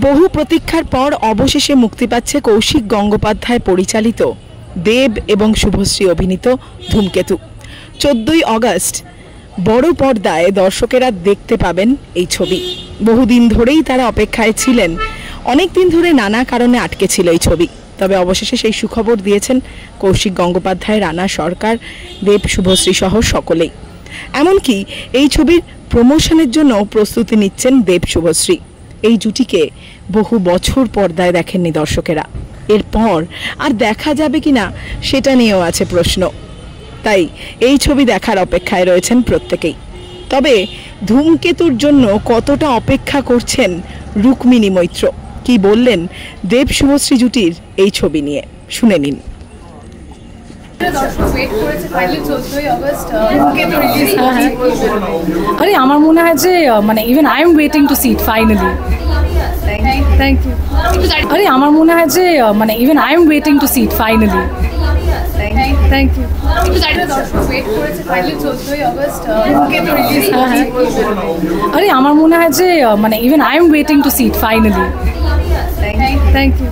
বহু প্রতীক্ষার পর অবশেষে মুক্তি পাচ্ছে কৌশিক গঙ্গোপাধ্যায় পরিচালিত দেব এবং শুভশ্রী অভিনীত ধূমকেতু। 14ই অগস্ট বড় পর্দায় দর্শকেরা দেখতে পাবেন এই ছবি। বহুদিন ধরেই তারা অপেক্ষায় ছিলেন, অনেক দিন ধরে নানা কারণে আটকে ছিল এই ছবি। তবে অবশেষে সেই সুখবর দিয়েছেন কৌশিক গঙ্গোপাধ্যায়, রানা সরকার, দেব শুভশ্রী সহ সকলেই। এমনকি এই ছবির প্রমোশনের জন্য প্রস্তুতি নিচ্ছেন দেব শুভশ্রী। এই জুটিকে বহু বছর পর্দায় দেখেননি দর্শকেরা, এরপর আর দেখা যাবে কিনা সেটা নিয়েও আছে প্রশ্ন। তাই এই ছবি দেখার অপেক্ষায় রয়েছেন প্রত্যেকেই। তবে ধূমকেতুর জন্য কতটা অপেক্ষা করছেন রুক্মিণী মৈত্র, কি বললেন দেব শুভশ্রী জুটির এই ছবি নিয়ে, শুনে নিন। আরে আমার মনে হয় যে মানে even I am waiting to see it finally. Thank you. আরে আমার মনে হয় যে মানে even I am waiting to see it finally. Thank you. আরে আমার মনে হয় যে মানে even I am waiting to see it finally. Thank you.